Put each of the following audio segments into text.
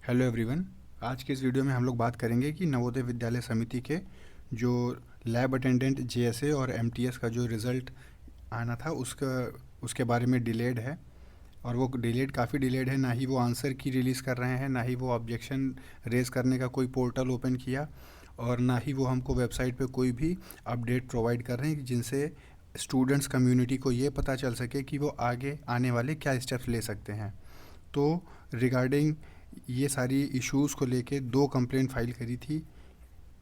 Hello everyone. आज के इस वीडियो में हम लोग बात करेंगे कि नवोदय विद्यालय समिति के जो लैब अटेंडेंट जेएसए और एमटीएस का जो रिज़ल्ट आना था उसके बारे में डिलेड है। और वो डिलेड काफ़ी डिलेड है। ना ही वो आंसर की रिलीज़ कर रहे हैं, ना ही वो ऑब्जेक्शन रेज़ करने का कोई पोर्टल ओपन किया, और ना ही वो हमको वेबसाइट पे कोई भी अपडेट प्रोवाइड कर रहे हैं जिनसे स्टूडेंट्स कम्युनिटी को ये पता चल सके कि वो आगे आने वाले क्या स्टेप्स ले सकते हैं। तो रिगार्डिंग ये सारी इश्यूज़ को लेके दो कंप्लेंट फाइल करी थी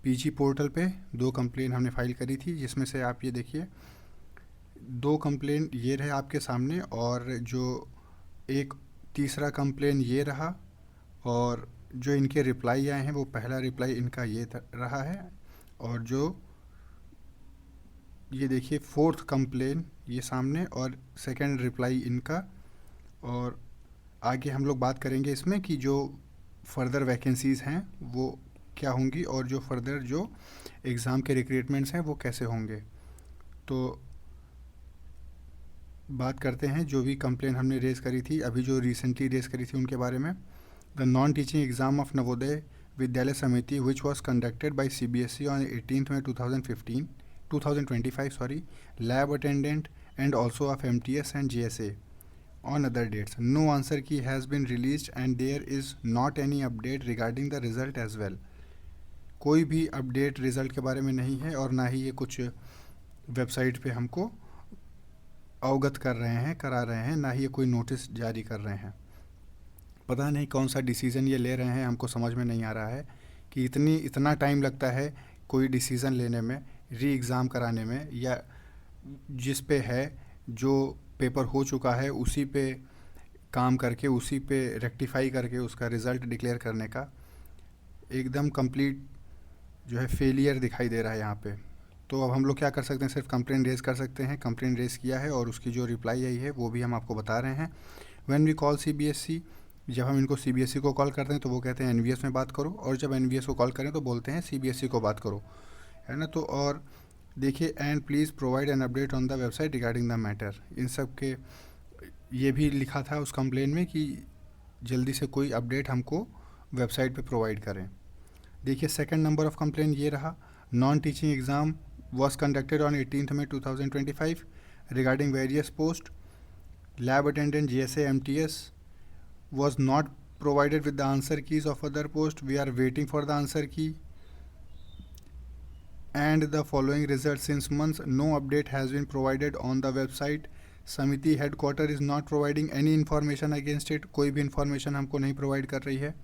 पीजी पोर्टल पे। दो कंप्लेंट हमने फाइल करी थी, जिसमें से आप ये देखिए दो कंप्लेंट ये रहे आपके सामने, और जो एक तीसरा कंप्लेंट ये रहा। और जो इनके रिप्लाई आए हैं वो पहला रिप्लाई इनका ये रहा है, और जो ये देखिए फोर्थ कंप्लेन ये सामने और सेकंड रिप्लाई इनका। और आगे हम लोग बात करेंगे इसमें कि जो फर्दर वैकेंसीज़ हैं वो क्या होंगी, और जो फर्दर जो एग्ज़ाम के रिक्रूटमेंट्स हैं वो कैसे होंगे। तो बात करते हैं जो भी कंप्लेन हमने रेज़ करी थी, अभी जो रिसेंटली रेज़ करी थी उनके बारे में। The non teaching exam of Navodaya Vidyalaya समिति which was conducted by CBSE on 18 May 2025 sorry, lab attendant and also of MTS and JSA on other dates. No answer key has been released and there is not any update regarding the result as well. कोई भी update result के बारे में नहीं है, और ना ही ये कुछ वेबसाइट पे हमको अवगत कर रहे हैं, करा रहे हैं, ना ही ये कोई नोटिस जारी कर रहे हैं। पता नहीं कौन सा डिसीज़न ये ले रहे हैं, हमको समझ में नहीं आ रहा है कि इतना टाइम लगता है कोई डिसीज़न लेने में, री एग्ज़ाम कराने में, या जिस पे है जो पेपर हो चुका है उसी पे काम करके उसी पे रेक्टिफाई करके उसका रिज़ल्ट डिक्लेयर करने का एकदम कंप्लीट जो है फेलियर दिखाई दे रहा है यहाँ पे। तो अब हम लोग क्या कर सकते हैं, सिर्फ कंप्लेंट रेज़ कर सकते हैं। कंप्लेंट रेज़ किया है और उसकी जो रिप्लाई आई है वो भी हम आपको बता रहे हैं। व्हेन वी कॉल CBSE, जब हम इनको CBSE को कॉल करते हैं तो वो कहते हैं NVS में बात करो, और जब NVS को कॉल करें तो बोलते हैं CBSE को बात करो, है ना। तो और देखिए, and please provide an update on the website regarding the matter, इन सब के ये भी लिखा था उस कंप्लेन में कि जल्दी से कोई अपडेट हमको वेबसाइट पे प्रोवाइड करें। देखिए सेकंड नंबर ऑफ कंप्लेन ये रहा, non teaching exam was conducted on 18 May 2025 regarding various posts. Lab attendant JSA MTS was not provided with the answer keys of other posts. We are waiting for the answer key and the following results since months. No update has been provided on the website. Samiti headquarter is not providing any information against it, कोई भी information हमको नहीं provide कर रही है।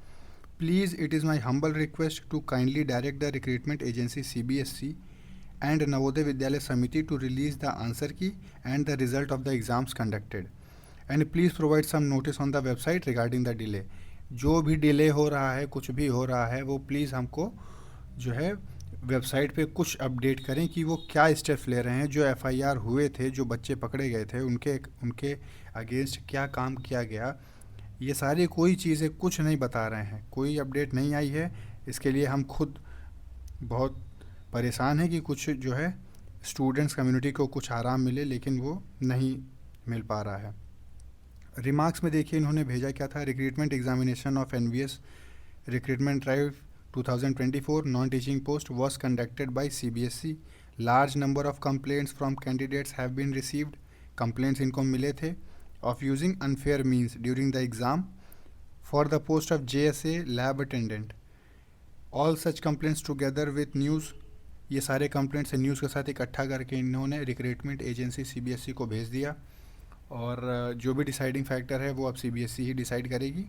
Please it is my humble request to kindly direct the recruitment agency CBSE and Navodaya Vidyalaya Samiti to release the answer key and the result of the exams conducted, and please provide some notice on the website regarding the delay. जो भी delay हो रहा है, कुछ भी हो रहा है, वो प्लीज़ हमको जो है वेबसाइट पे कुछ अपडेट करें कि वो क्या स्टेप्स ले रहे हैं। जो FIR हुए थे, जो बच्चे पकड़े गए थे, उनके अगेंस्ट क्या काम किया गया, ये सारी कोई चीज़ें कुछ नहीं बता रहे हैं, कोई अपडेट नहीं आई है। इसके लिए हम खुद बहुत परेशान है कि कुछ जो है स्टूडेंट्स कम्युनिटी को कुछ आराम मिले, लेकिन वो नहीं मिल पा रहा है। रिमार्क्स में देखिए इन्होंने भेजा क्या था, recruitment examination of NVS recruitment drive 2024 non teaching post was conducted by CBSE. Large number of complaints from candidates have been received, complaints इनको मिले थे of using unfair means during the exam for the post of JSA lab attendant. All such complaints together with news, ये सारे complaints news के साथ इकट्ठा करके इन्होंने रिक्रूटमेंट एजेंसी CBSE को भेज दिया, और जो भी डिसाइडिंग फैक्टर है वो अब CBSE ही डिसाइड करेगी।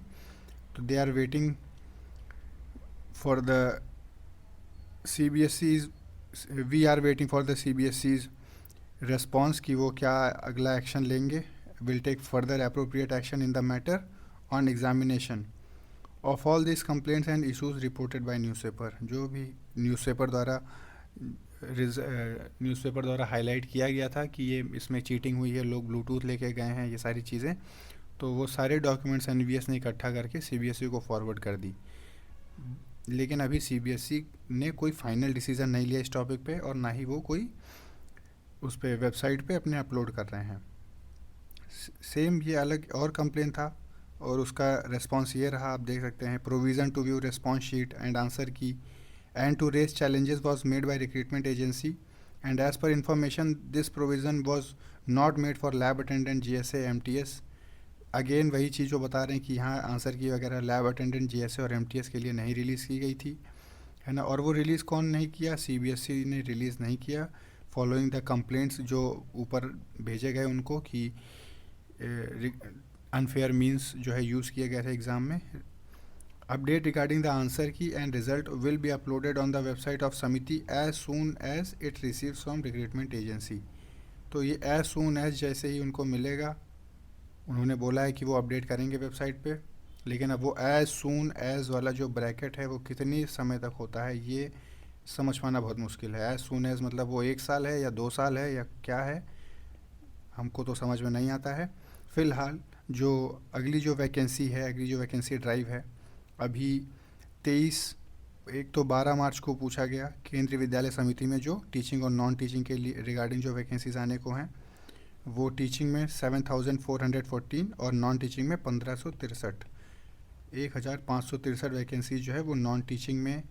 तो they are waiting for the CBSE's, we are waiting for the CBSE's response कि वो क्या अगला एक्शन लेंगे। Will take further appropriate action in the matter on examination of all this complaints and issues reported by newspaper. जो भी newspaper द्वारा highlight किया गया था कि ये इसमें चीटिंग हुई है, लोग ब्लूटूथ लेके गए हैं, ये सारी चीज़ें, तो वो सारे डॉक्यूमेंट्स NVS ने इकट्ठा करके CBSE को फॉरवर्ड कर दी। लेकिन अभी CBSE ने कोई फाइनल डिसीज़न नहीं लिया इस टॉपिक पे, और ना ही वो कोई उस पर वेबसाइट पे अपने अपलोड कर रहे हैं। सेम ये अलग और कंप्लेन था और उसका रेस्पॉन्स ये रहा, आप देख सकते हैं। Provision to view response sheet and answer key and to raise challenges was made by recruitment agency, and as per information this provision was not made for lab attendant GSA MTS। Again वही चीज़ जो बता रहे हैं कि यहाँ answer की वगैरह lab attendant GSA और MTS के लिए नहीं रिलीज़ की गई थी, है ना। और वो रिलीज़ कौन नहीं किया, CBSE ने रिलीज़ नहीं किया, फॉलोइंग द कंप्लेंट्स जो ऊपर भेजे गए उनको कि अनफेयर मीन्स जो है यूज़ किया गया था एग्ज़ाम में। Update regarding the answer key and result will be uploaded on the website of Samiti as soon as it receives from recruitment agency। तो ये as soon as जैसे ही उनको मिलेगा, उन्होंने बोला है कि वो अपडेट करेंगे वेबसाइट पे, लेकिन अब वो as soon as वाला जो ब्रैकेट है वो कितनी समय तक होता है ये समझ पाना बहुत मुश्किल है। as soon as मतलब वो 1 साल है या 2 साल है या क्या है, हमको तो समझ में नहीं आता है। फ़िलहाल जो अगली जो वैकेंसी ड्राइव है, अभी 12 मार्च को पूछा गया केंद्रीय विद्यालय समिति में जो टीचिंग और नॉन टीचिंग के लिए रिगार्डिंग जो वैकेंसीज आने को हैं, वो टीचिंग में 7,414 और नॉन टीचिंग में 1563, 1563 वैकेंसीज जो है वो नॉन टीचिंग में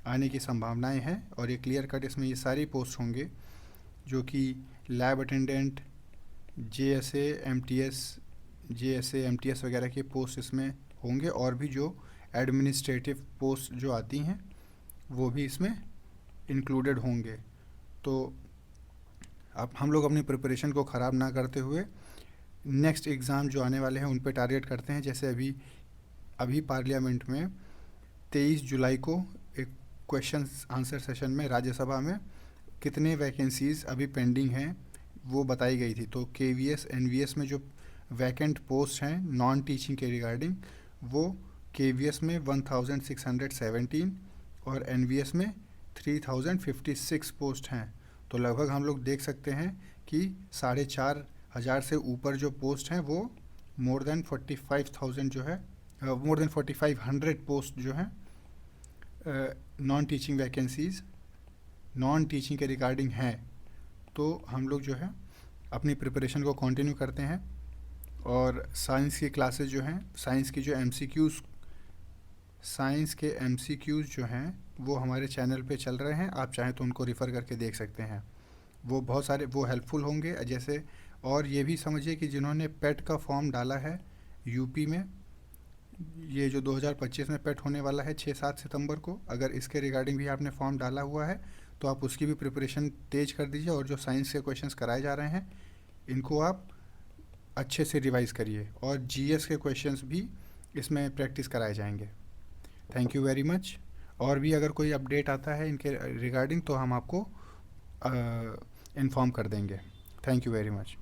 आने की संभावनाएं हैं। और ये क्लियर कट इसमें ये सारी पोस्ट होंगे जो कि लैब अटेंडेंट JSA MTS वगैरह के पोस्ट इसमें होंगे, और भी जो एडमिनिस्ट्रेटिव पोस्ट जो आती हैं वो भी इसमें इंक्लूडेड होंगे। तो अब हम लोग अपनी प्रिपरेशन को ख़राब ना करते हुए नेक्स्ट एग्ज़ाम जो आने वाले हैं उन पे टारगेट करते हैं। जैसे अभी पार्लियामेंट में 23 जुलाई को एक क्वेश्चन आंसर सेशन में राज्यसभा में कितने वैकेंसीज़ अभी पेंडिंग हैं वो बताई गई थी। तो KVS NVS में जो वैकेंट पोस्ट हैं नॉन टीचिंग के रिगार्डिंग, वो KVS में 1617 और NVS में 3056 पोस्ट हैं। तो लगभग हम लोग देख सकते हैं कि 4,500 से ऊपर जो पोस्ट हैं वो मोर देन 4,500 पोस्ट जो हैं non teaching vacancies non teaching के रिगार्डिंग हैं। तो हम लोग जो है अपनी प्रिपरेशन को कंटिन्यू करते हैं, और साइंस की क्लासेस जो हैं, साइंस के MCQs जो हैं वो हमारे चैनल पे चल रहे हैं। आप चाहें तो उनको रेफ़र करके देख सकते हैं, वो बहुत सारे वो हेल्पफुल होंगे। जैसे और ये भी समझिए कि जिन्होंने पेट का फॉर्म डाला है यूपी में, ये जो 2025 में पेट होने वाला है 6-7 सितंबर को, अगर इसके रिगार्डिंग भी आपने फॉर्म डाला हुआ है तो आप उसकी भी प्रिपरेशन तेज कर दीजिए। और जो साइंस के क्वेश्चंस कराए जा रहे हैं इनको आप अच्छे से रिवाइज़ करिए, और GS के क्वेश्चंस भी इसमें प्रैक्टिस कराए जाएंगे। Thank you very much. और भी अगर कोई अपडेट आता है इनके रिगार्डिंग तो हम आपको इन्फॉर्म कर देंगे। Thank you very much.